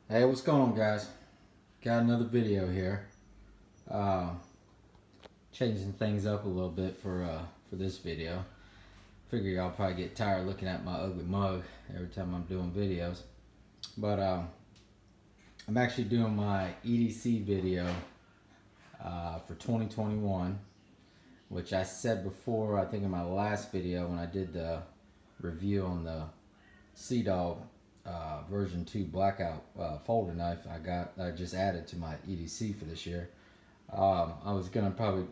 Hey, what's going on, guys? Got another video here. Uh, Changing things up a little bit for this video. Figure y'all probably get tired looking at my ugly mug every time I'm doing videos. But I'm actually doing my EDC video for 2021, which I said before. I think in my last video when I did the review on the Sea-Dog version 2 blackout folder knife I just added to my EDC for this year. I was gonna probably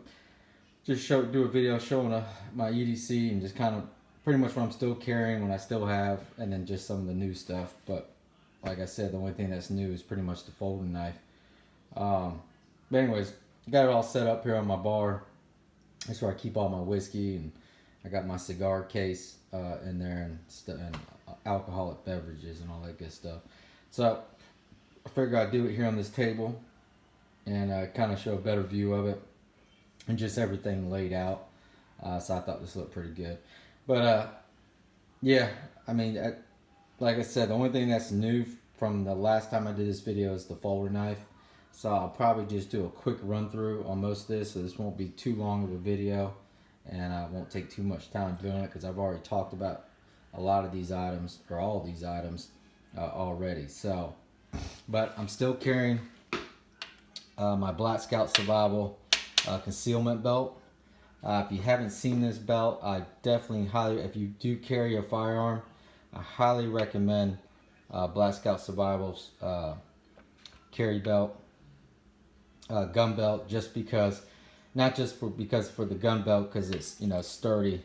just do a video showing my EDC and just kind of pretty much what I'm still carrying, what I still have, and then just some of the new stuff. But like I said, the only thing that's new is pretty much the folding knife. But anyways, got it all set up here on my bar. That's where I keep all my whiskey, and I got my cigar case in there and alcoholic beverages and all that good stuff. So I figured I'd do it here on this table and kind of show a better view of it and just everything laid out. So I thought this looked pretty good. But yeah, I mean, like I said, the only thing that's new from the last time I did this video is the folder knife. So I'll probably just do a quick run through on most of this, so this won't be too long of a video, and I won't take too much time doing it because I've already talked about a lot of these items, or all of these items already. So, but I'm still carrying my Black Scout Survival concealment belt. If you haven't seen this belt, I definitely if you do carry a firearm, I highly recommend Black Scout Survival's carry belt, gun belt, just because, not just because for the gun belt, because it's sturdy,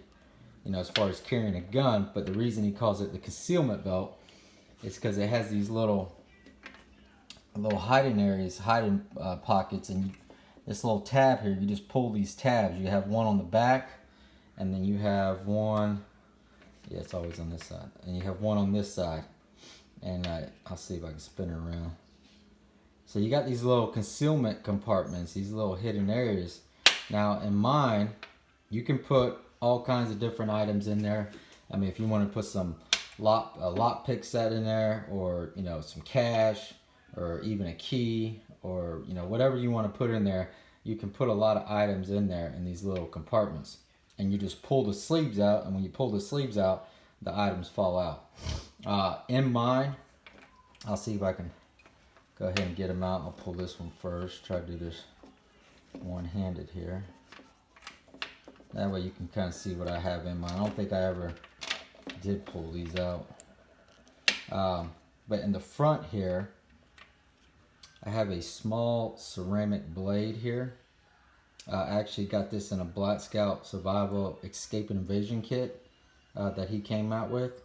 as far as carrying a gun, but the reason he calls it the concealment belt is because it has these little hiding areas, hiding pockets, and this little tab here, you just pull these tabs. You have one on the back, and then you have one, yeah, it's always on this side, and you have one on this side, and I'll see if I can spin it around. So you got these little concealment compartments, these little hidden areas. Now in mine, you can put all kinds of different items in there. I mean, if you want to put some lockpick set in there, or some cash, or even a key, or whatever you want to put in there, you can put a lot of items in there in these little compartments, and you just pull the sleeves out, and when you pull the sleeves out, the items fall out. In mine, I'll see if I can go ahead and get them out. I'll pull this one first, try to do this one-handed here. That way you can kind of see what I have in mine. I don't think I ever did pull these out. But in the front here, I have a small ceramic blade here. I actually got this in a Black Scout Survival Escape and Invasion kit that he came out with.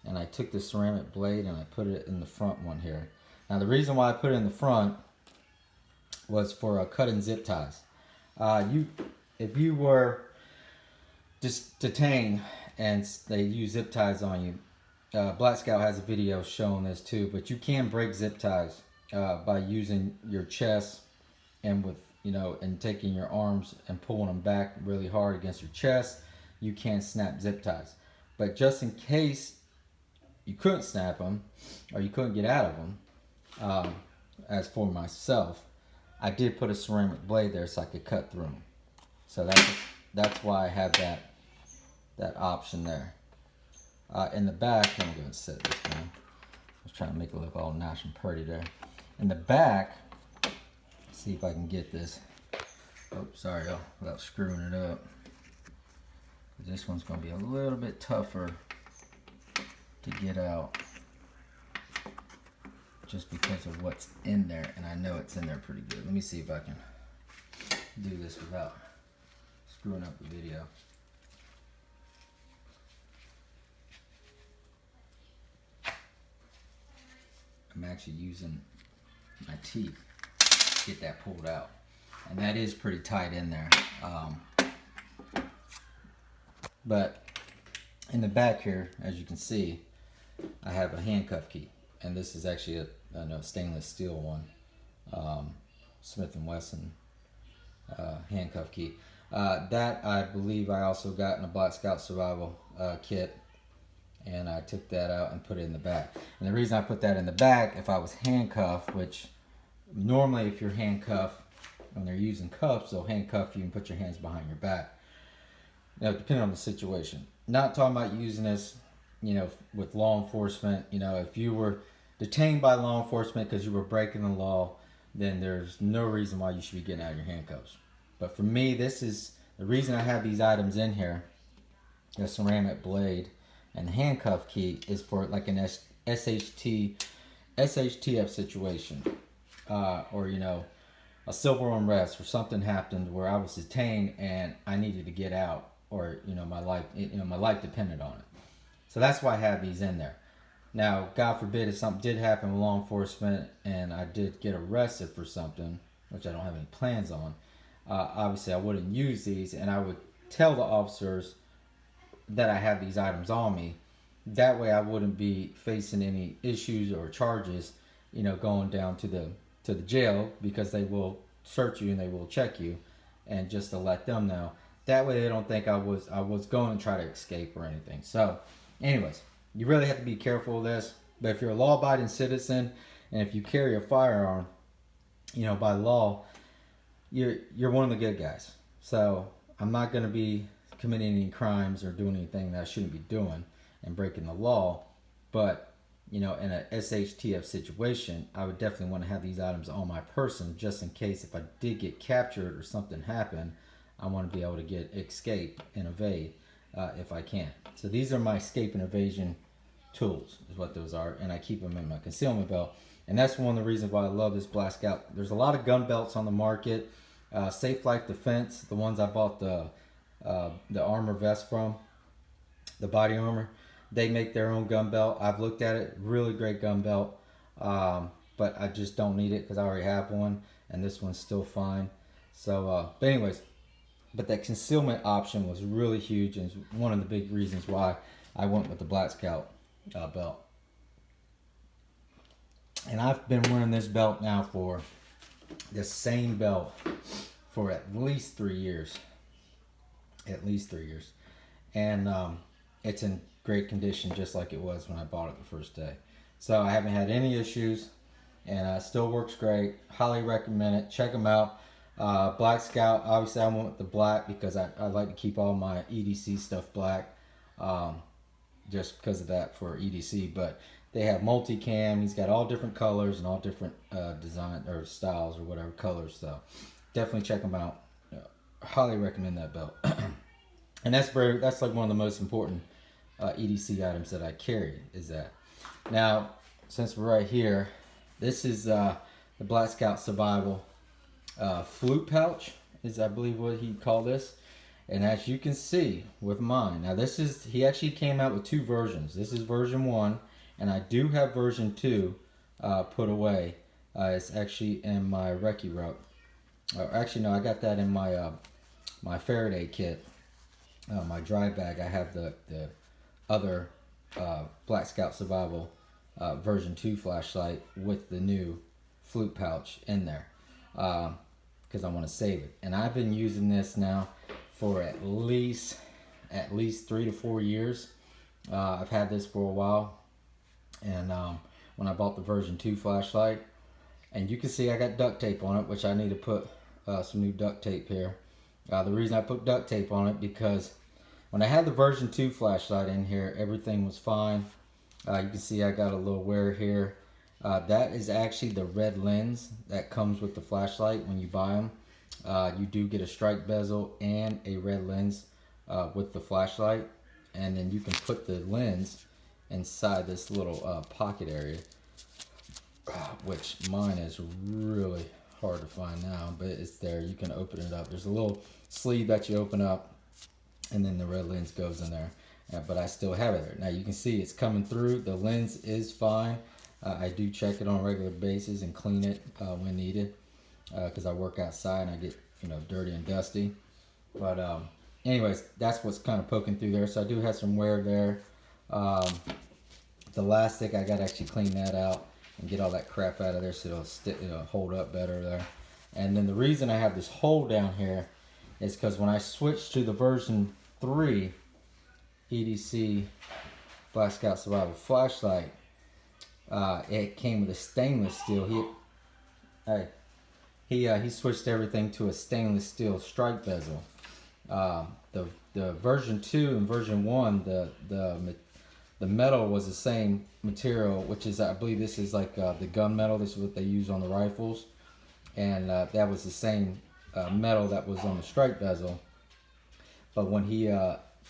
And I took the ceramic blade and I put it in the front one here. Now the reason why I put it in the front was for cutting zip ties. If you were just detained and they use zip ties on you, Black Scout has a video showing this too, but you can break zip ties by using your chest and and taking your arms and pulling them back really hard against your chest. You can snap zip ties, but just in case you couldn't snap them or you couldn't get out of them, as for myself, I did put a ceramic blade there so I could cut through them. So that's why I have that option there. In the back, I'm going to set this down. I was trying to make it look all nice and pretty there. In the back, see if I can get this. Oh, sorry, y'all, without screwing it up. This one's going to be a little bit tougher to get out, just because of what's in there, and I know it's in there pretty good. Let me see if I can do this without screwing up the video. I'm actually using my teeth to get that pulled out, and that is pretty tight in there. But in the back here, as you can see, I have a handcuff key, and this is actually a stainless steel one, Smith & Wesson handcuff key. That I believe I also got in a Black Scout Survival kit, and I took that out and put it in the back. And the reason I put that in the back, if I was handcuffed, which normally if you're handcuffed, when they're using cuffs, they'll handcuff you and put your hands behind your back. Now, depending on the situation. Not talking about using this, with law enforcement. If you were detained by law enforcement because you were breaking the law, then there's no reason why you should be getting out of your handcuffs. But for me, this is the reason I have these items in here. The ceramic blade and the handcuff key is for like an SHTF situation, or a civil unrest, or something happened where I was detained and I needed to get out, or my life depended on it. So that's why I have these in there. Now, God forbid if something did happen with law enforcement and I did get arrested for something, which I don't have any plans on, obviously I wouldn't use these, and I would tell the officers that I have these items on me. That way I wouldn't be facing any issues or charges, going down to the jail, because they will search you and they will check you, and just to let them know. That way they don't think I was going to try to escape or anything. So anyways, you really have to be careful of this. But if you're a law-abiding citizen, and if you carry a firearm, by law, you're one of the good guys. So I'm not going to be committing any crimes or doing anything that I shouldn't be doing and breaking the law. But in a SHTF situation, I would definitely want to have these items on my person, just in case if I did get captured or something happened, I want to be able to escape and evade if I can. So these are my escape and evasion tools, is what those are, and I keep them in my concealment belt. And that's one of the reasons why I love this Black Scout. There's a lot of gun belts on the market. Safe Life Defense, the ones I bought the armor vest from, the body armor, they make their own gun belt. I've looked at it, really great gun belt, but I just don't need it because I already have one, and this one's still fine. So, but anyways, but that concealment option was really huge, and one of the big reasons why I went with the Black Scout belt. And I've been wearing this belt now for the same belt for at least 3 years. At least 3 years. And it's in great condition, just like it was when I bought it the first day. So I haven't had any issues, and it still works great. Highly recommend it. Check them out. Black Scout, obviously I went with the black because I like to keep all my EDC stuff black, just because of that for EDC. But they have multicam. He's got all different colors and all different design or styles or whatever colors. So definitely check them out. Highly recommend that belt. And that's like one of the most important EDC items that I carry, is that. Now, since we're right here, this is the Black Scout Survival flute pouch, is I believe what he called this. And as you can see with mine, now he actually came out with 2 versions. This is version 1, and I do have version 2 put away. It's actually in my Recce Rope. Actually, no, I got that in my my Faraday kit. My dry bag, I have the other Black Scout Survival version 2 flashlight with the new flute pouch in there, because I want to save it. And I've been using this now for at least 3 to 4 years. I've had this for a while, and when I bought the version 2 flashlight, and you can see I got duct tape on it, which I need to put some new duct tape here. The reason I put duct tape on it, because when I had the version 2 flashlight in here, everything was fine. You can see I got a little wear here. That is actually the red lens that comes with the flashlight when you buy them. You do get a strike bezel and a red lens with the flashlight, and then you can put the lens inside this little pocket area, which mine is really hard to find now, but it's there. You can open it up. There's a little sleeve that you open up, and then the red lens goes in there. But I still have it there. Now you can see it's coming through. The lens is fine. I do check it on a regular basis and clean it when needed, because I work outside and I get dirty and dusty. But anyways, that's what's kind of poking through there. So I do have some wear there. The elastic, I got to actually clean that out and get all that crap out of there so it'll hold up better there. And then the reason I have this hole down here is because when I switched to the version 3 EDC Black Scout Survival flashlight, it came with a stainless steel. He switched everything to a stainless steel strike bezel. The version 2 and version 1, the metal was the same material, which is, I believe this is like the gun metal. This is what they use on the rifles, and that was the same metal that was on the strike bezel. But when he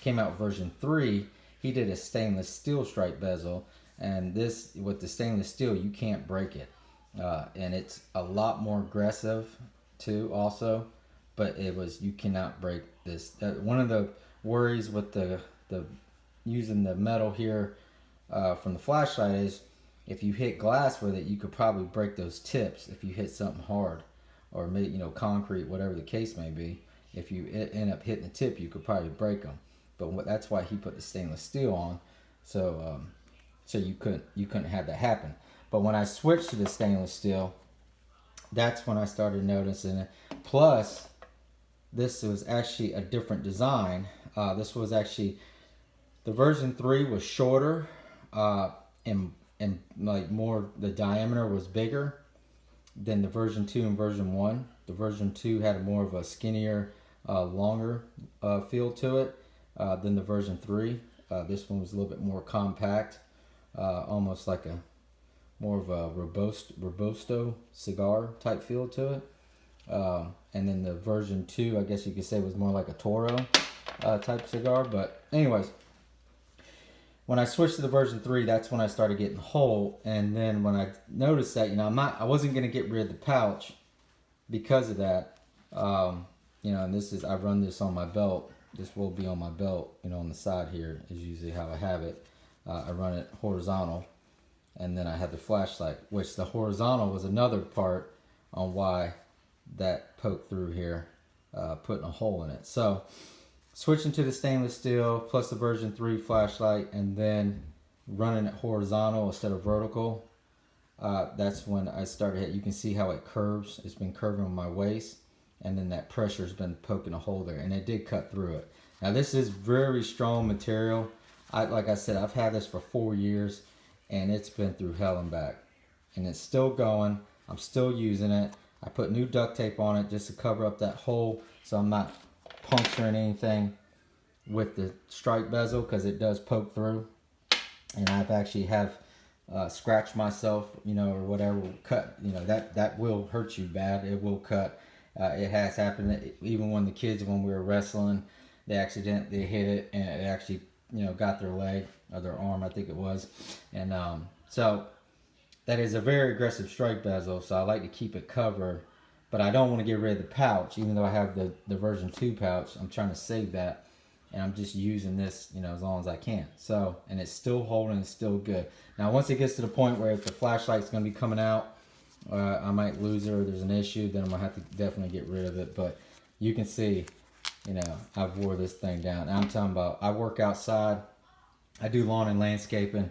came out with version 3, he did a stainless steel strike bezel, and this, with the stainless steel, you can't break it, and it's a lot more aggressive too also, but you cannot break this. One of the worries with the using the metal here from the flashlight is if you hit glass with it, you could probably break those tips if you hit something hard, or maybe concrete, whatever the case may be. If you end up hitting the tip, you could probably break them. But that's why he put the stainless steel on, so you couldn't have that happen. But when I switched to the stainless steel, that's when I started noticing it. Plus, this was actually a different design. This was actually, the version 3 was shorter, and like more, the diameter was bigger than the version 2 and version 1. The version 2 had more of a skinnier, longer feel to it than the version 3. This one was a little bit more compact, almost like more of a Robusto cigar type feel to it. And then the version 2, I guess you could say, was more like a Toro type cigar. But anyways, when I switched to the version 3, that's when I started getting whole. And then when I noticed that, I wasn't going to get rid of the pouch because of that. And this is, I run this on my belt. This will be on my belt, on the side here is usually how I have it. I run it horizontal, and then I have the flashlight, which the horizontal was another part on why that poked through here, putting a hole in it. So switching to the stainless steel plus the version 3 flashlight, and then running it horizontal instead of vertical, that's when I started. You can see how it curves. It's been curving on my waist, and then that pressure's been poking a hole there, and it did cut through it. Now this is very strong material. Like I said, I've had this for 4 years, and it's been through hell and back, and it's still going. I'm still using it. I put new duct tape on it just to cover up that hole, so I'm not puncturing anything with the strike bezel, because it does poke through, and I've actually scratched myself, or whatever, cut. That will hurt you bad. It will cut. It has happened. Even when we were wrestling, they accidentally hit it, and it actually got their leg or their arm, I think it was. And so that is a very aggressive strike bezel, so I like to keep it covered, but I don't want to get rid of the pouch. Even though I have the version 2 pouch, I'm trying to save that, and I'm just using this as long as I can. So, and it's still holding, it's still good. Now once it gets to the point where if the flashlight's going to be coming out, I might lose it, or there's an issue, then I'm going to have to definitely get rid of it. But you can see, I've wore this thing down. I'm talking about, I work outside, I do lawn and landscaping,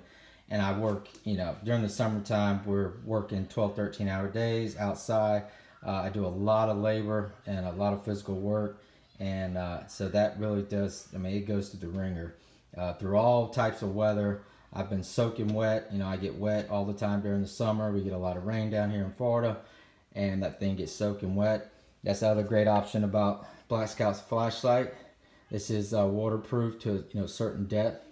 and I work, during the summertime, we're working 12, 13-hour days outside. I do a lot of labor and a lot of physical work, and so that really does, it goes to the ringer. Through all types of weather, I've been soaking wet. I get wet all the time during the summer. We get a lot of rain down here in Florida, and that thing gets soaking wet. That's the other great option about Black Scout's flashlight. This is waterproof to a certain depth,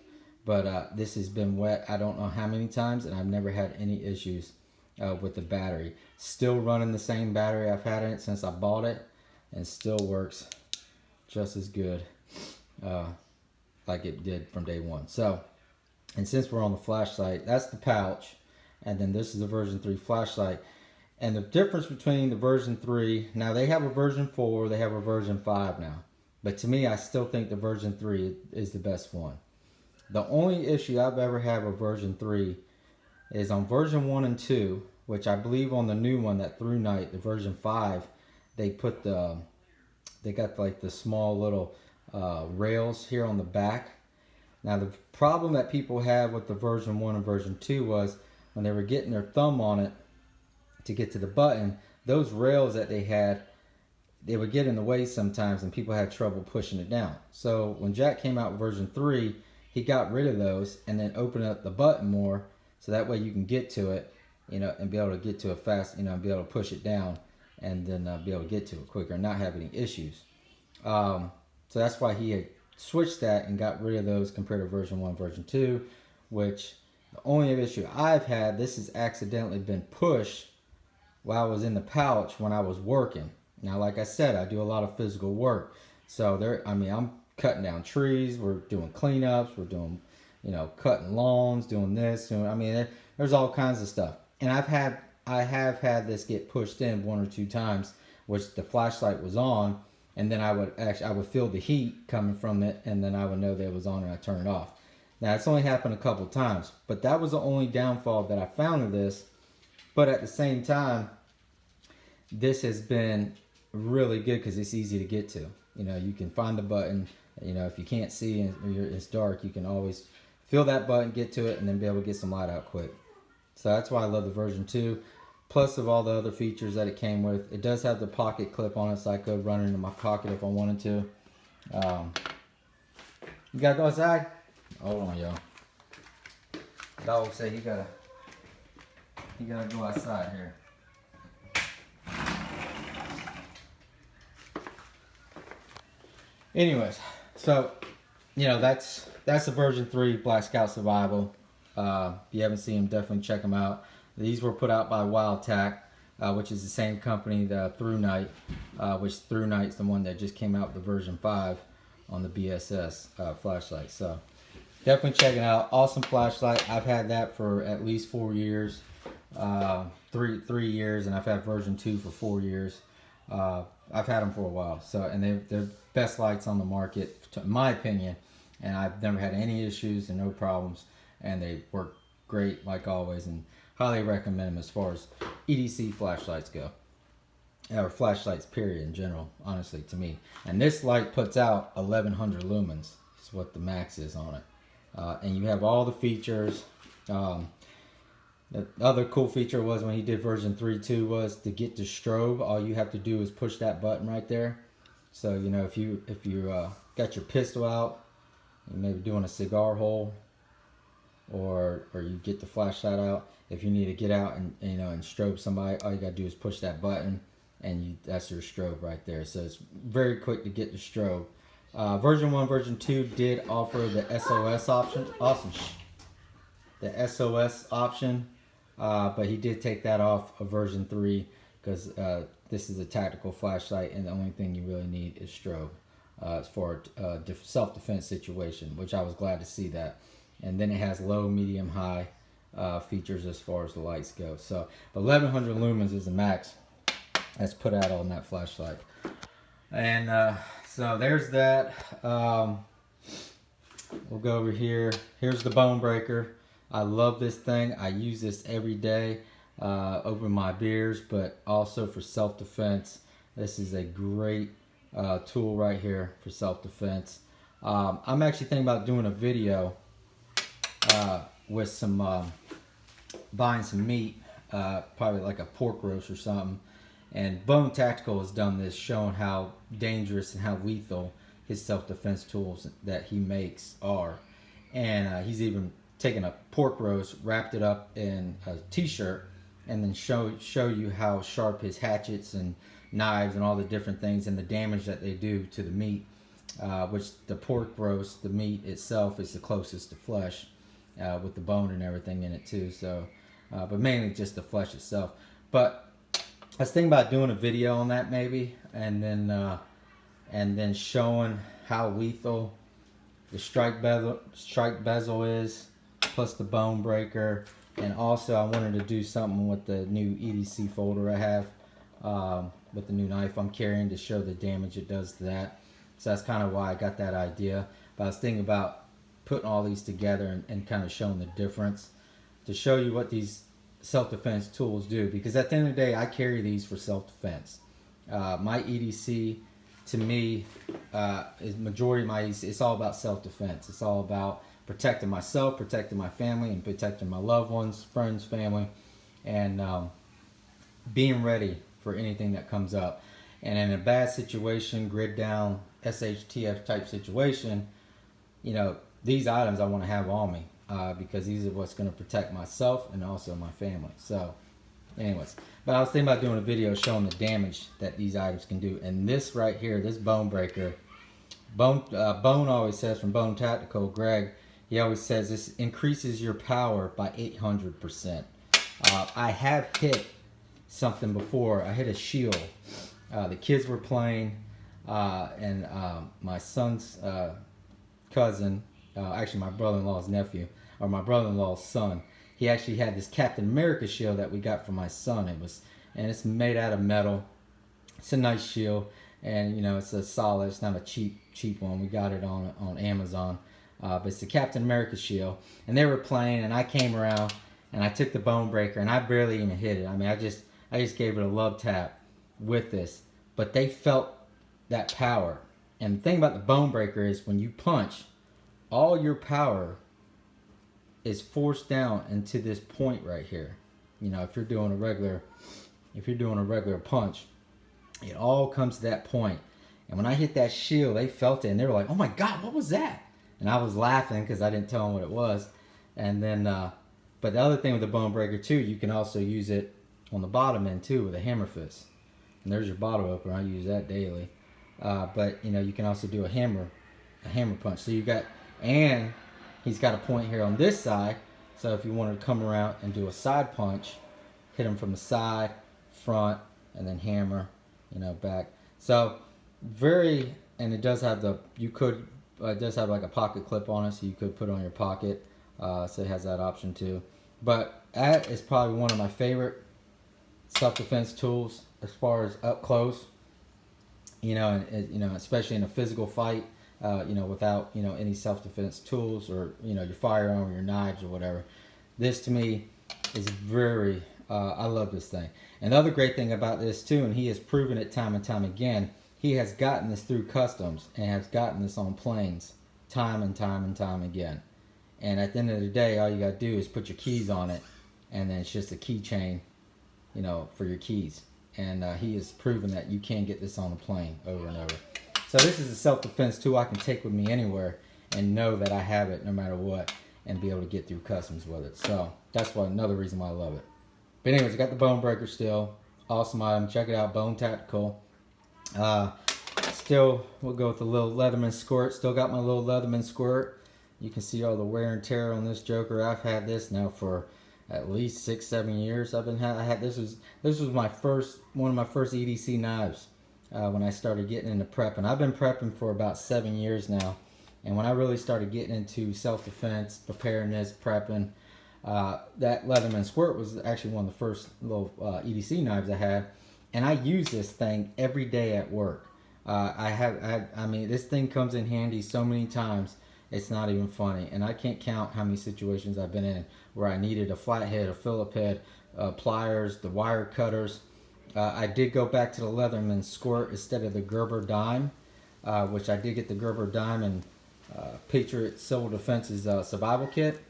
but this has been wet I don't know how many times, and I've never had any issues with the battery. Still running the same battery I've had in it since I bought it, and still works just as good like it did from day one. So, and since we're on the flashlight, that's the pouch, and then this is the version 3 flashlight. And the difference between the version 3, now they have a version 4, they have a version 5 now. But to me, I still think the version 3 is the best one. The only issue I've ever had with version 3 is on version 1 and 2, which I believe on the new one, that Through Night, the version 5, they got like the small little rails here on the back. Now the problem that people have with the version 1 and version 2 was when they were getting their thumb on it to get to the button, those rails that they had, they would get in the way sometimes, and people had trouble pushing it down. So when Jack came out with version 3, he got rid of those and then opened up the button more, so that way you can get to it, and be able to get to it fast, and be able to push it down, and then be able to get to it quicker and not have any issues. So that's why he had switched that and got rid of those compared to version 1, version 2, which the only issue I've had, this has accidentally been pushed while I was in the pouch when I was working. Now, like I said, I do a lot of physical work. So I'm cutting down trees, we're doing cleanups, we're doing, cutting lawns, doing this. There's all kinds of stuff. And I have had this get pushed in 1 or 2 times, which the flashlight was on, and then I would feel the heat coming from it, and then I would know that it was on and I turn it off. Now, it's only happened a couple times, but that was the only downfall that I found of this. But at the same time, this has been really good because it's easy to get to. You can find the button. If you can't see and it's dark, you can always feel that button, get to it, and then be able to get some light out quick. So that's why I love the version 2. Plus of all the other features that it came with. It does have the pocket clip on it, so I could run it in my pocket if I wanted to. You gotta go outside? Hold on, y'all. Dog say you gotta go outside here. Anyways, so that's the version 3 Black Scout Survival. If you haven't seen them, definitely check them out. These were put out by Wildtac, which is the same company that ThruNite, which ThruNite's the one that just came out with the version 5 on the BSS flashlight. So definitely check it out. Awesome flashlight. I've had that for at least 4 years, 3 years, and I've had version 2 for 4 years. I've had them for a while. So, and they're best lights on the market, in my opinion. And I've never had any issues and no problems. And they work great, like always. And highly recommend them as far as EDC flashlights go. Or flashlights, period, in general, honestly, to me. And this light puts out 1100 lumens. Is what the max is on it. And you have all the features. The other cool feature was when he did version 3.2 was to get to strobe, all you have to do is push that button right there. So, if you got your pistol out, and maybe doing a cigar hole, or you get the flashlight out, if you need to get out and strobe somebody, all you gotta do is push that button, and that's your strobe right there. So it's very quick to get the strobe. Version 1, version 2 did offer the SOS option. Awesome. The SOS option. But he did take that off of version 3 because this is a tactical flashlight, and the only thing you really need is strobe for a self-defense situation, which I was glad to see that. And then it has low, medium, high features as far as the lights go. So 1100 lumens is the max that's put out on that flashlight. And so there's that. We'll go over here. Here's the bone breaker. I love this thing. I use this every day, over my beers, but also for self-defense. This is a great tool right here for self-defense. I'm actually thinking about doing a video with some buying some meat, probably like a pork roast or something. And Bone Tactical has done this, showing how dangerous and how lethal his self-defense tools that he makes are. And he's even taken a pork roast, wrapped it up in a t-shirt, and then show you how sharp his hatchets and knives and all the different things and the damage that they do to the meat, which the pork roast, the meat itself, is the closest to flesh, with the bone and everything in it too. So but mainly just the flesh itself. But I was thinking about doing a video on that maybe, and then showing how lethal the strike bezel is, plus the bone breaker. And also I wanted to do something with the new EDC folder I have, with the new knife I'm carrying, to show the damage it does to that. So that's kind of why I got that idea. But I was thinking about putting all these together and kind of showing the difference, to show you what these self-defense tools do. Because at the end of the day, I carry these for self-defense. My EDC, to me, is majority of my EDC, it's all about self-defense. It's all about protecting myself, protecting my family, and protecting my loved ones, friends, family, and being ready for anything that comes up. And in a bad situation, grid down, SHTF type situation, these items I want to have on me because these are what's going to protect myself and also my family. So anyways, but I was thinking about doing a video showing the damage that these items can do. And this right here, this bone breaker, Bone always says, from Bone Tactical, Greg, he always says this increases your power by 800%. I have hit something before. I hit a shield. The kids were playing, and my son's cousin, actually my brother-in-law's nephew, or my brother-in-law's son, he actually had this Captain America shield that we got for my son. And it's made out of metal. It's a nice shield, and you know, it's a solid. It's not a cheap one. We got it on Amazon, but it's the Captain America shield. And they were playing, and I came around and I took the bone breaker, and I barely even hit it. I mean, I just gave it a love tap with this, but they felt that power. And the thing about the bone breaker is when you punch, all your power is forced down into this point right here. You know, if you're doing a regular punch, it all comes to that point. And when I hit that shield, they felt it, and they were like, "Oh my God, what was that?" And I was laughing because I didn't tell them what it was. And then, but the other thing with the bone breaker too, you can also use it on the bottom end too with a hammer fist. And there's your bottle opener. I use that daily. But you know, you can also do a hammer punch. So you got, and he's got a point here on this side. So if you wanted to come around and do a side punch, hit him from the side, front, and then hammer, you know, back. So and it does have it does have like a pocket clip on it, so you could put it on your pocket. So it has that option too. But that is probably one of my favorite self-defense tools as far as up close. You know, and you know, especially in a physical fight. You know, without, you know, any self-defense tools, or, you know, your firearm or your knives or whatever. This to me is very, I love this thing. And the other great thing about this too, and he has proven it time and time again, he has gotten this through customs and has gotten this on planes time and time and time again. And at the end of the day, all you got to do is put your keys on it, and then it's just a keychain, you know, for your keys. And he has proven that you can get this on a plane over and over. So this is a self-defense tool I can take with me anywhere and know that I have it no matter what, and be able to get through customs with it. So that's another reason why I love it. But anyways, I got the bone breaker still. Awesome item. Check it out, Bone Tactical. Still, we'll go with the little Leatherman squirt. Still got my little Leatherman squirt. You can see all the wear and tear on this joker. I've had this now for at least 6-7 years. This was my one of my first EDC knives. When I started getting into prepping. I've been prepping for about 7 years now. And when I really started getting into self-defense, preparedness, prepping, that Leatherman squirt was actually one of the first little EDC knives I had. And I use this thing every day at work. I mean, this thing comes in handy so many times, it's not even funny. And I can't count how many situations I've been in where I needed a flathead, a Phillip head, pliers, the wire cutters. I did go back to the Leatherman squirt instead of the Gerber dime, which I did get the Gerber dime in Patriot Civil Defense's survival kit.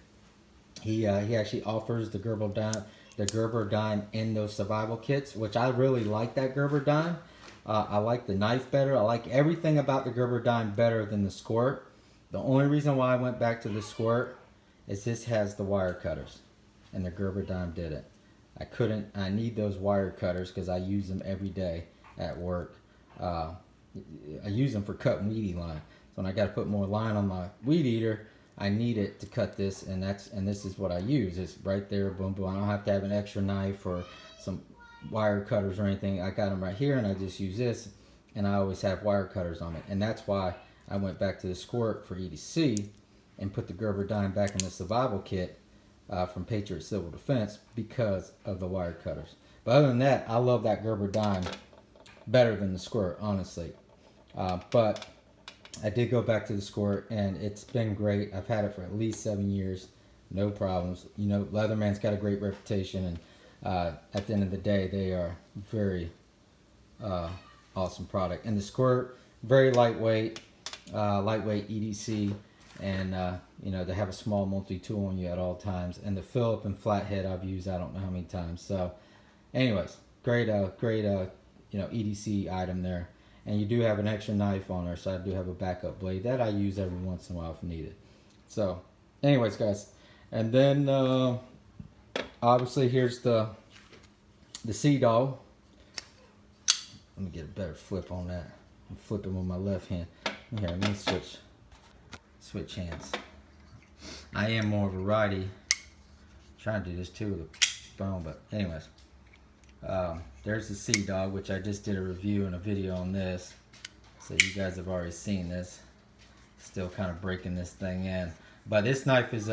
He actually offers the Gerber dime in those survival kits, which I really like that Gerber dime. I like the knife better. I like everything about the Gerber dime better than the squirt. The only reason why I went back to the squirt is this has the wire cutters, and the Gerber dime didn't. I need those wire cutters because I use them every day at work. I use them for cutting weed eater line. So when I got to put more line on my weed eater, I need it to cut this, and this is what I use. It's right there, boom, boom. I don't have to have an extra knife or some wire cutters or anything. I got them right here, and I just use this, and I always have wire cutters on it. And that's why I went back to the squirt for EDC and put the Gerber dime back in the survival kit. From Patriot Civil Defense because of the wire cutters. But other than that, I love that Gerber dime better than the squirt, honestly. But I did go back to the squirt, and it's been great. I've had it for at least 7 years, no problems. You know, Leatherman's got a great reputation, and at the end of the day, they are very awesome product. And the squirt, very lightweight EDC. And you know, they have a small multi-tool on you at all times. And the Phillip and flathead I've used I don't know how many times. So anyways, great you know, EDC item there. And you do have an extra knife on there, so I do have a backup blade that I use every once in a while if needed. So, anyways, guys, and then obviously here's the Sea Dog. Let me get a better flip on that. I'm flipping with my left hand. Here, let me switch hands. I am more of a righty. Trying to do this too with a bone, but anyways. There's the Sea Dog, which I just did a review and a video on this. So you guys have already seen this. Still kind of breaking this thing in. But this knife is,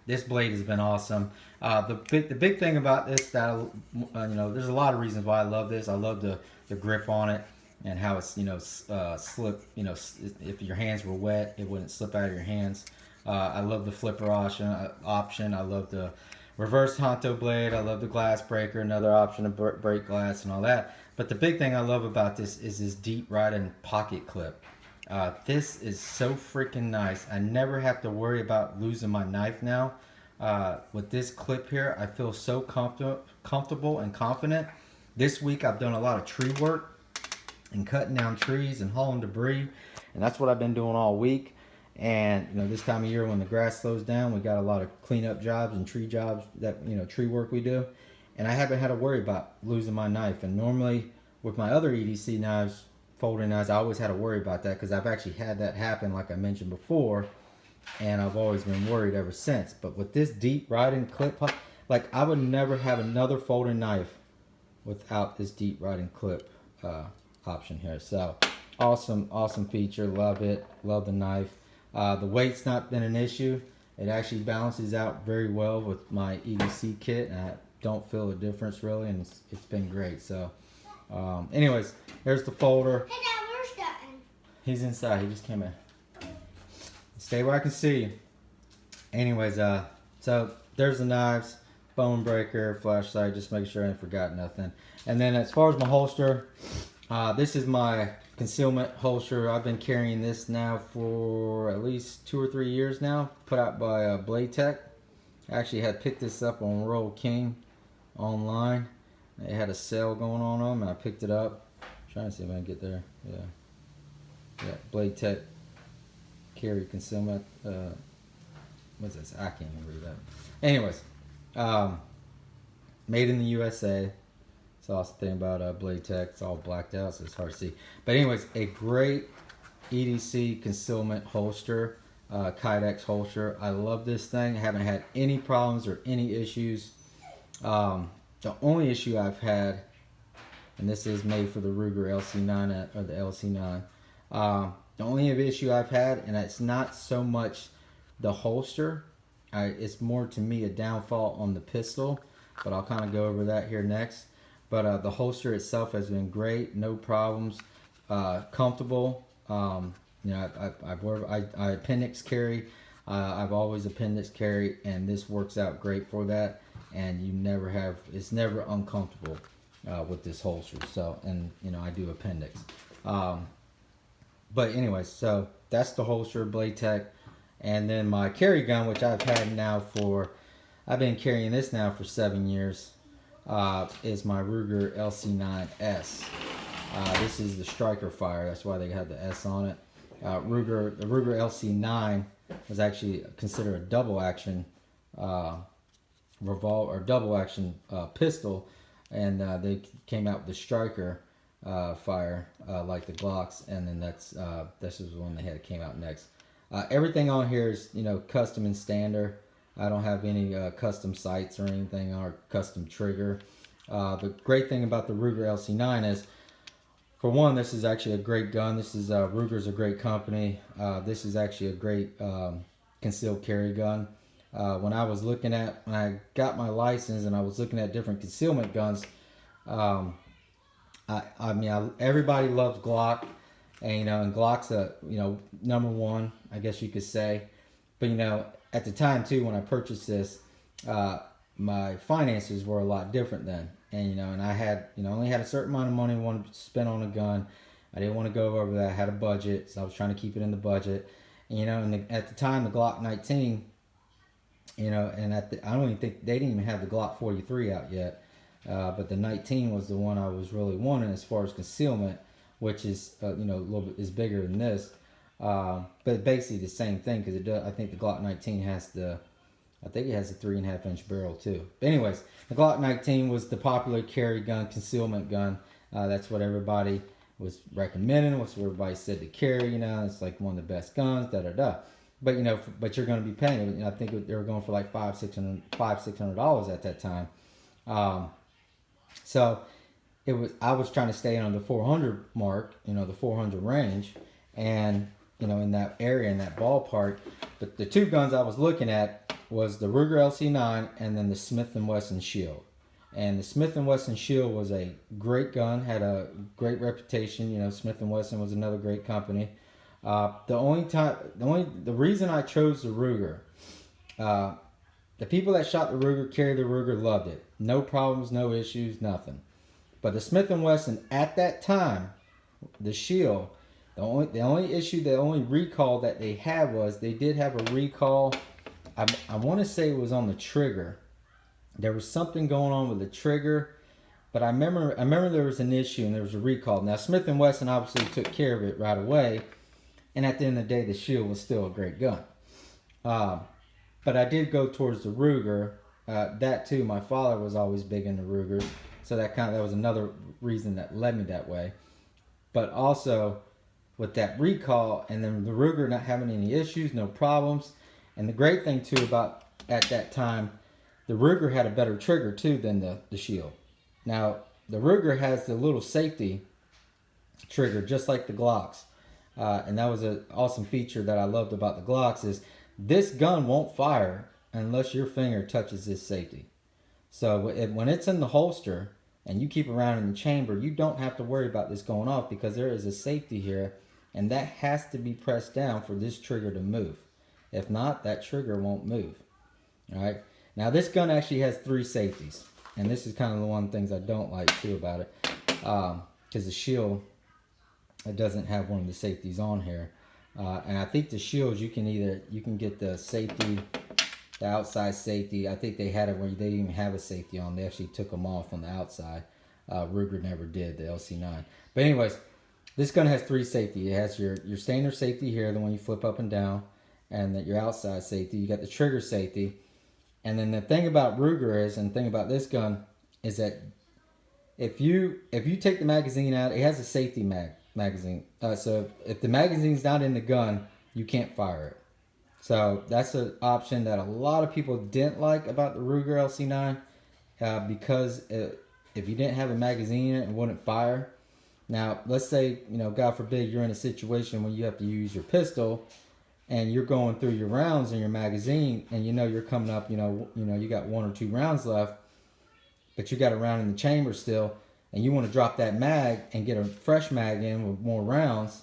this blade has been awesome. The big thing about this that, you know, there's a lot of reasons why I love this. I love the grip on it and how it's, you know, slip, you know, if your hands were wet, it wouldn't slip out of your hands. I love the flipper option. I love the reverse Honto blade. I love the glass breaker, another option to break glass and all that. But the big thing I love about this is this deep riding pocket clip. This is so freaking nice. I never have to worry about losing my knife now. With this clip here, I feel so comfortable and confident. This week I've done a lot of tree work and cutting down trees and hauling debris. And that's what I've been doing all week. And you know, this time of year when the grass slows down, we got a lot of cleanup jobs and tree jobs that, you know, tree work we do. And I haven't had to worry about losing my knife. And normally with my other EDC knives, folding knives, I always had to worry about that because I've actually had that happen, like I mentioned before, and I've always been worried ever since. But with this deep riding clip, like I would never have another folding knife without this deep riding clip option here. So awesome feature. Love it. Love the knife. The weight's not been an issue. It actually balances out very well with my EDC kit, and I don't feel a difference really, and it's been great. So anyways, here's the folder. Hey Dad, where's Dutton? He's inside. He just came in. Stay where I can see you. Anyways, so there's the knives, bone breaker, flashlight, just make sure I ain't forgot nothing. And then as far as my holster, this is my concealment holster. I've been carrying this now for at least 2 or 3 years now, put out by Blade Tech. I actually had picked this up on Royal King online. They had a sale going on them, and I picked it up. Trying to see if I can get there. Yeah, Blade Tech carry concealment. What's this? I can't even read that. Anyways, made in the USA. It's the awesome thing about Blade Tech. It's all blacked out, so it's hard to see. But anyways, a great EDC concealment holster, Kydex holster. I love this thing. I haven't had any problems or any issues. The only issue I've had, and this is made for the Ruger LC9 or the LC9. The only issue I've had, and it's not so much the holster, it's more to me a downfall on the pistol, but I'll kind of go over that here next. But the holster itself has been great, no problems, comfortable. You know, I appendix carry. I've always appendix carry, and this works out great for that. And you never have, it's never uncomfortable with this holster. So, and you know, I do appendix. But anyways, so that's the holster, Blade Tech. And then my carry gun, which I've had now for, I've been carrying this now for 7 years, is my Ruger LC9S. This is the striker fire, that's why they have the S on it. The Ruger LC9 was actually considered a double action revolver or double action pistol, and they came out with the striker fire like the Glocks, and then this is the one they had came out next. Everything on here is, you know, custom and standard. I don't have any custom sights or anything or custom trigger. The great thing about the Ruger LC9 is, for one, this is actually a great gun. This is Ruger's a great company. This is actually a great concealed carry gun. When I got my license and I was looking at different concealment guns, everybody loves Glock, and you know, and Glock's a, you know, #1, I guess you could say. But you know, at the time too, when I purchased this, my finances were a lot different then, and you know, and I had, you know, only had a certain amount of money I wanted to spend on a gun. I didn't want to go over that. I had a budget, so I was trying to keep it in the budget. And, you know, and at the time, the Glock 19, you know, and I don't even think they didn't even have the Glock 43 out yet. But the 19 was the one I was really wanting as far as concealment, which is, you know, a little bit is bigger than this. But basically the same thing because it does. I think the Glock 19 has I think it has a 3.5-inch barrel too. But anyways, the Glock 19 was the popular carry gun, concealment gun. That's what everybody was recommending. What's what everybody said to carry. You know, it's like one of the best guns. Da da da. But you know, but you're going to be paying. You know, I think they were going for like $500-$600 at that time. So it was. I was trying to stay on the 400 mark. You know, the 400 range, and you know, in that area, in that ballpark. But the two guns I was looking at was the Ruger LC9 and then the Smith & Wesson Shield. And the Smith & Wesson Shield was a great gun, had a great reputation. You know, Smith & Wesson was another great company. The reason I chose the Ruger, the people that shot the Ruger, carried the Ruger, loved it. No problems, no issues, nothing. But the Smith & Wesson at that time, the Shield, the only issue, the only recall that they had was they did have a recall. I want to say it was on the trigger. There was something going on with the trigger, but I remember there was an issue and there was a recall. Now Smith & Wesson obviously took care of it right away, and at the end of the day, the Shield was still a great gun. But I did go towards the Ruger. That too, my father was always big into Rugers, so that was another reason that led me that way. But also with that recall, and then the Ruger not having any issues, no problems. And the great thing too about at that time, the Ruger had a better trigger too than the Shield. Now the Ruger has the little safety trigger just like the Glocks, and that was an awesome feature that I loved about the Glocks is this gun won't fire unless your finger touches this safety. So when it's in the holster and you keep it around in the chamber, you don't have to worry about this going off because there is a safety here, and that has to be pressed down for this trigger to move. If not, that trigger won't move. All right. Now this gun actually has 3 safeties, and this is kind of the one of the things I don't like too about it, because the Shield, it doesn't have one of the safeties on here, and I think the Shields you can get the safety, the outside safety. I think they had it where they didn't even have a safety on. They actually took them off on the outside. Ruger never did, the LC9. But anyways, this gun has 3 safety. It has your standard safety here, the one you flip up and down, and that your outside safety. You got the trigger safety. And then the thing about Ruger is, and the thing about this gun is that if you take the magazine out, it has a safety magazine. So if the magazine's not in the gun, you can't fire it. So that's an option that a lot of people didn't like about the Ruger LC9, because if you didn't have a magazine in it, it wouldn't fire. Now, let's say, you know, God forbid, you're in a situation where you have to use your pistol and you're going through your rounds in your magazine, and you know you're coming up, you know you got 1 or 2 rounds left, but you got a round in the chamber still, and you want to drop that mag and get a fresh mag in with more rounds,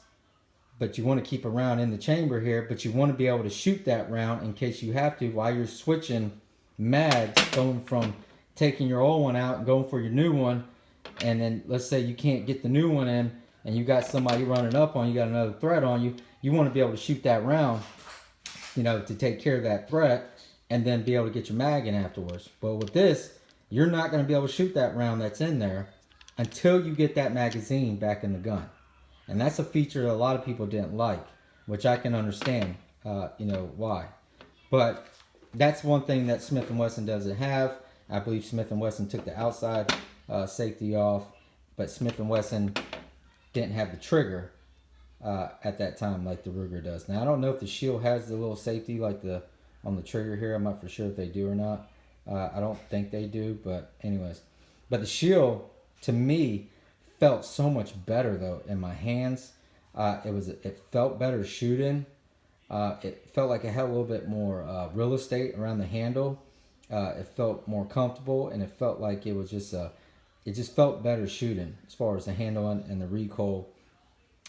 but you want to keep a round in the chamber here, but you want to be able to shoot that round in case you have to while you're switching mags, going from taking your old one out and going for your new one, and then let's say you can't get the new one in, and you got somebody running up on you, got another threat on you. You want to be able to shoot that round, you know, to take care of that threat, and then be able to get your mag in afterwards. But with this, you're not going to be able to shoot that round that's in there until you get that magazine back in the gun. And that's a feature that a lot of people didn't like, which I can understand, you know, why. But that's one thing that Smith & Wesson doesn't have. I believe Smith & Wesson took the outside safety off, but Smith & Wesson didn't have the trigger at that time like the Ruger does. Now I don't know if the Shield has the little safety like on the trigger here. I'm not for sure if they do or not. I don't think they do, but anyways. But the Shield to me felt so much better though in my hands. It felt better shooting. It felt like it had a little bit more real estate around the handle. It felt more comfortable, and it felt like it was just it just felt better shooting as far as the handle and the recoil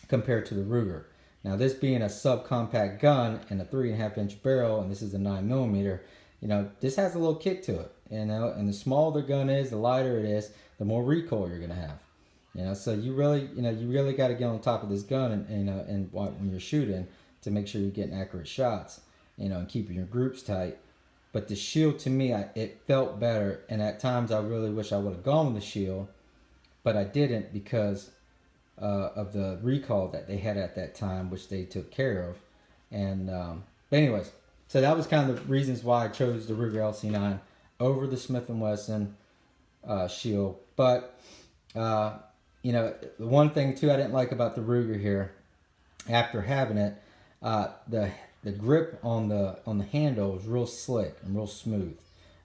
compared to the Ruger. Now this being a subcompact gun and a 3.5-inch barrel, and this is a 9mm, you know, this has a little kick to it. You know, and the smaller the gun is, the lighter it is, the more recoil you're gonna have. You know, so you really got to get on top of this gun, and when you're shooting, to make sure you're getting accurate shots, you know, and keeping your groups tight. But the Shield to me, it felt better, and at times I really wish I would have gone with the Shield, but I didn't because of the recall that they had at that time, which they took care of. And but anyways, so that was kind of the reasons why I chose the Ruger LC9 over the Smith & Wesson Shield. But you know, the one thing too I didn't like about the Ruger here, after having it, the grip on the handle was real slick and real smooth.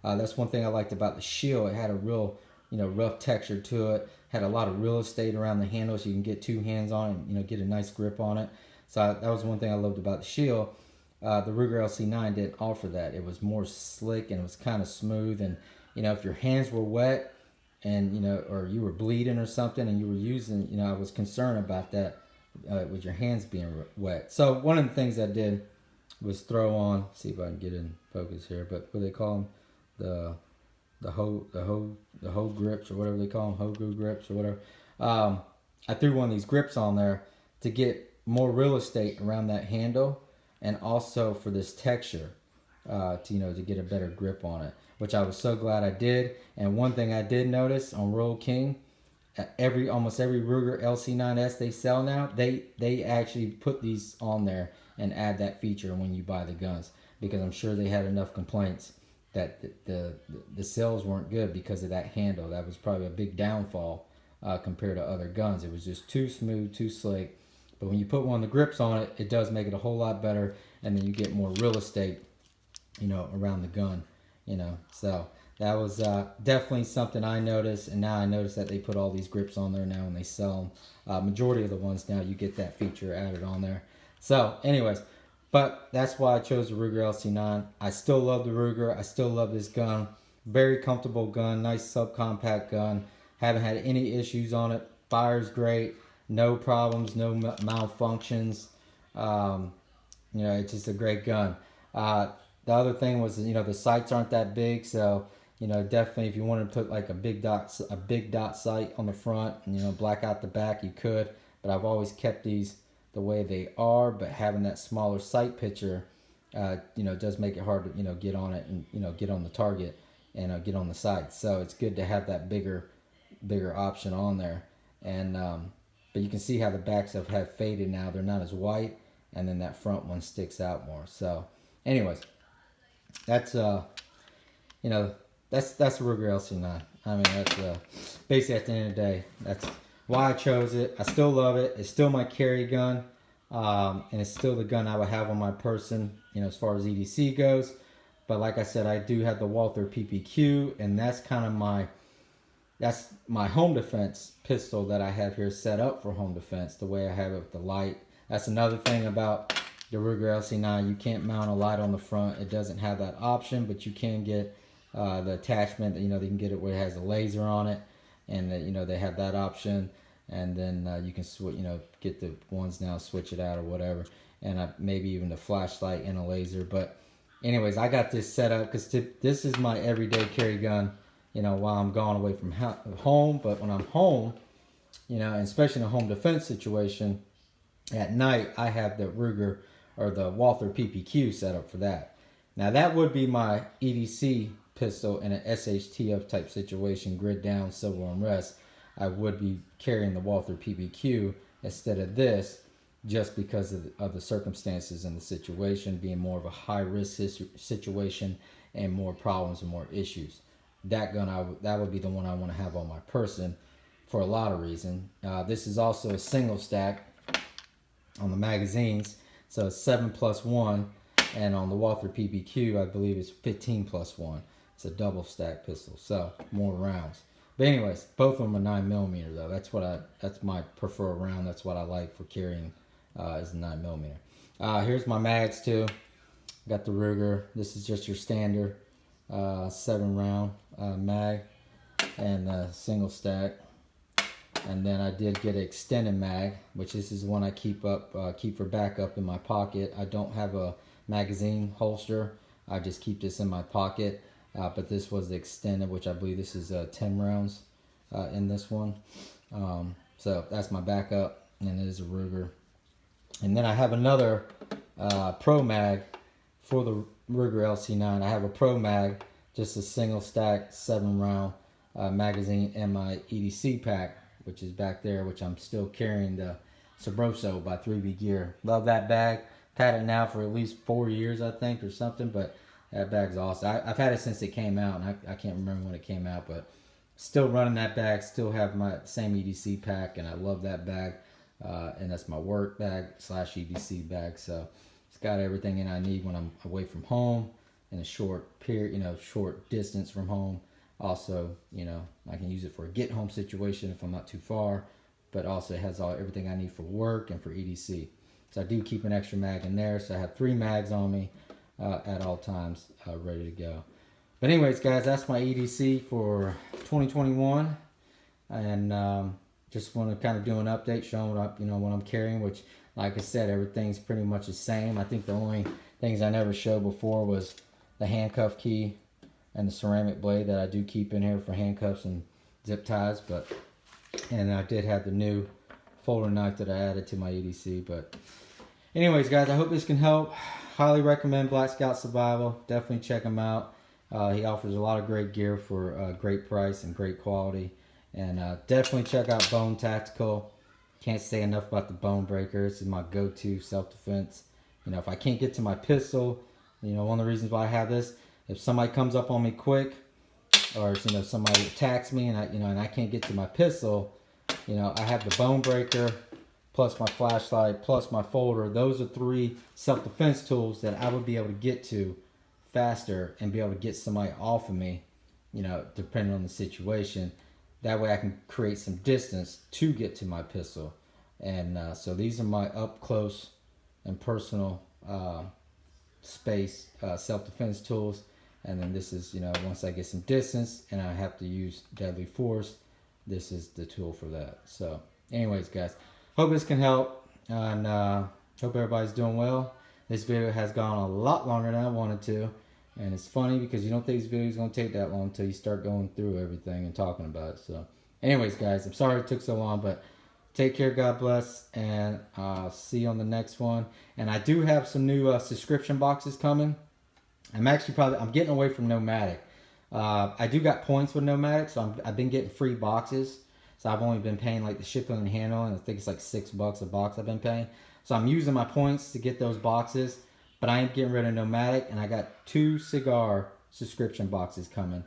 That's one thing I liked about the Shield. It had a real, you know, rough texture to it. Had a lot of real estate around the handle, so you can get two hands on it and, you know, get a nice grip on it. So that was one thing I loved about the Shield. The Ruger LC9 didn't offer that. It was more slick and it was kind of smooth. And, you know, if your hands were wet and, you know, or you were bleeding or something and you were using, you know, I was concerned about that with your hands being wet. So one of the things I did was throw on, see if I can get in focus here, but what do they call them? The hoe grips or whatever they call them, Hogu grips or whatever. I threw one of these grips on there to get more real estate around that handle, and also for this texture, to, you know, to get a better grip on it, which I was so glad I did. And one thing I did notice on Rural King, almost every Ruger LC9S they sell now, they actually put these on there and add that feature when you buy the guns, because I'm sure they had enough complaints that the sales weren't good because of that handle. That was probably a big downfall compared to other guns. It was just too smooth, too slick. But when you put one of the grips on it, it does make it a whole lot better, and then you get more real estate, you know, around the gun, you know. So that was definitely something I noticed, and now I notice that they put all these grips on there now and they sell them. Majority of the ones now, you get that feature added on there. So anyways, but that's why I chose the Ruger LC9. I still love the Ruger. I still love this gun. Very comfortable gun, nice subcompact gun. Haven't had any issues on it. Fires great. No problems, no malfunctions. You know, it's just a great gun. The other thing was, you know, the sights aren't that big, so, you know, definitely if you wanted to put like a big dot sight on the front and, you know, black out the back, you could. But I've always kept these the way they are. But having that smaller sight picture, you know, does make it hard to, you know, get on it and, you know, get on the target and get on the sights. So it's good to have that bigger option on there. And but you can see how the backs have faded now. They're not as white, and then that front one sticks out more. So anyways, that's you know, that's the Ruger LC9. I mean, that's basically at the end of the day, that's why I chose it. I still love it. It's still my carry gun, and it's still the gun I would have on my person, you know, as far as EDC goes. But like I said, I do have the Walther PPQ, and that's kind of that's my home defense pistol that I have here set up for home defense, the way I have it with the light. That's another thing about the Ruger LC9. You can't mount a light on the front. It doesn't have that option, but you can get the attachment. You know, they can get it where it has a laser on it, and you know, they have that option. And then you can switch, you know, get the ones now, switch it out or whatever, and maybe even the flashlight and a laser. But anyways, I got this set up because this is my everyday carry gun, you know, while I'm gone away from home. But when I'm home, you know, and especially in a home defense situation, at night, I have the Ruger or the Walther PPQ set up for that. Now, that would be my EDC pistol in an SHTF type situation, grid down, civil unrest. I would be carrying the Walther PPQ instead of this, just because of the circumstances and the situation being more of a high risk situation and more problems and more issues. That gun, that would be the one I want to have on my person for a lot of reasons. This is also a single stack on the magazines, so it's 7+1, and on the Walther PPQ, I believe it's 15+1. It's a double stack pistol, so more rounds. But anyways, both of them are 9mm though. That's my preferred round. That's what I like for carrying, is the 9mm. Here's my mags too. Got the Ruger. This is just your standard 7-round mag and single stack. And then I did get an extended mag, which this is one I keep for backup in my pocket. I don't have a magazine holster. I just keep this in my pocket. But this was the extended, which I believe this is 10 rounds in this one. So that's my backup, and it is a Ruger. And then I have another Pro Mag for the Ruger LC9. I have a Pro Mag, just a single stack 7-round magazine in my EDC pack which is back there, which I'm still carrying, the Sabroso by 3B Gear. Love that bag. I've had it now for at least 4 years, I think, or something, but that bag's awesome. I've had it since it came out, and I can't remember when it came out, but still running that bag, still have my same EDC pack, and I love that bag. And that's my work bag / EDC bag, so it's got everything in I need when I'm away from home in a short period, short distance from home. Also, I can use it for a get home situation if I'm not too far, but also it has everything I need for work and for EDC. So I do keep an extra mag in there, so I have 3 mags on me at all times, ready to go. But anyways, guys, that's my EDC for 2021, and just want to kind of do an update, showing what I'm carrying, which, like I said, everything's pretty much the same. I think the only things I never showed before was the handcuff key and the ceramic blade that I do keep in here for handcuffs and zip ties. And I did have the new folder knife that I added to my EDC. But anyways, guys, I hope this can help. Highly recommend Black Scout Survival. Definitely check him out. He offers a lot of great gear for a great price and great quality. And definitely check out Bone Tactical. Can't say enough about the Bone Breaker. This is my go-to self-defense. If I can't get to my pistol, one of the reasons why I have this, if somebody comes up on me quick, or somebody attacks me and I can't get to my pistol, I have the Bone Breaker plus my flashlight plus my folder. Those are 3 self-defense tools that I would be able to get to faster and be able to get somebody off of me, depending on the situation. That way I can create some distance to get to my pistol. And so these are my up close and personal space self-defense tools. And then this is, once I get some distance and I have to use deadly force, this is the tool for that. So anyways, guys, hope this can help, and hope everybody's doing well. This video has gone a lot longer than I wanted to. And it's funny because you don't think this video is going to take that long until you start going through everything and talking about it. So anyways, guys, I'm sorry it took so long, but take care, God bless, and I'll see you on the next one. And I do have some new subscription boxes coming. I'm getting away from Nomadic. I do got points with Nomadic, so I've been getting free boxes. So I've only been paying like the shipping and handling. I think it's like $6 a box I've been paying. So I'm using my points to get those boxes. But I ain't getting rid of Nomadic, and I got 2 cigar subscription boxes coming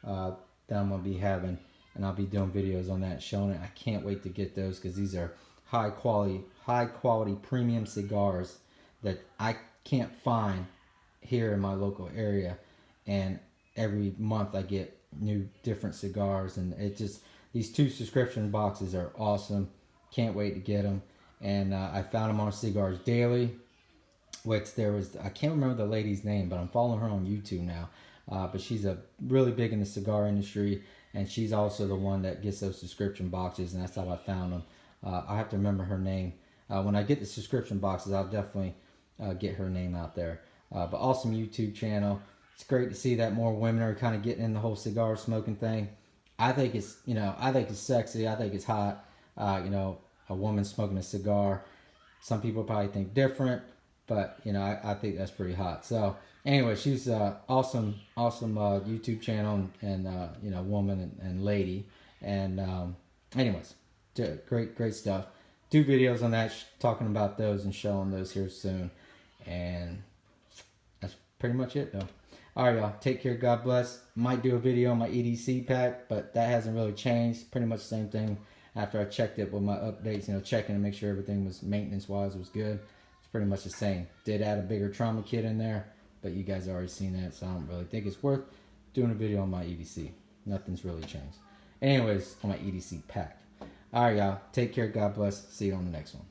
that I'm going to be having, and I'll be doing videos on that, showing it. I can't wait to get those because these are high quality premium cigars that I can't find here in my local area. And every month I get new different cigars, and these 2 subscription boxes are awesome. Can't wait to get them. And I found them on Cigars Daily, which I can't remember the lady's name, but I'm following her on YouTube now. But she's really big in the cigar industry, and she's also the one that gets those subscription boxes, and that's how I found them. I have to remember her name. When I get the subscription boxes, I'll definitely get her name out there. But awesome YouTube channel. It's great to see that more women are kind of getting in the whole cigar smoking thing. I think it's sexy. I think it's hot. A woman smoking a cigar. Some people probably think different. But, I think that's pretty hot. So, anyway, she's awesome YouTube channel and woman and lady. And, anyways, great stuff. Do videos on that, talking about those and showing those here soon. And that's pretty much it, though. All right, y'all. Take care. God bless. Might do a video on my EDC pack, but that hasn't really changed. Pretty much the same thing after I checked it with my updates, checking to make sure everything was maintenance-wise was good. Pretty much the same. Did add a bigger trauma kit in there, but you guys already seen that, so I don't really think it's worth doing a video on my EDC. Nothing's really changed. Anyways, on my EDC pack. Alright, y'all. Take care. God bless. See you on the next one.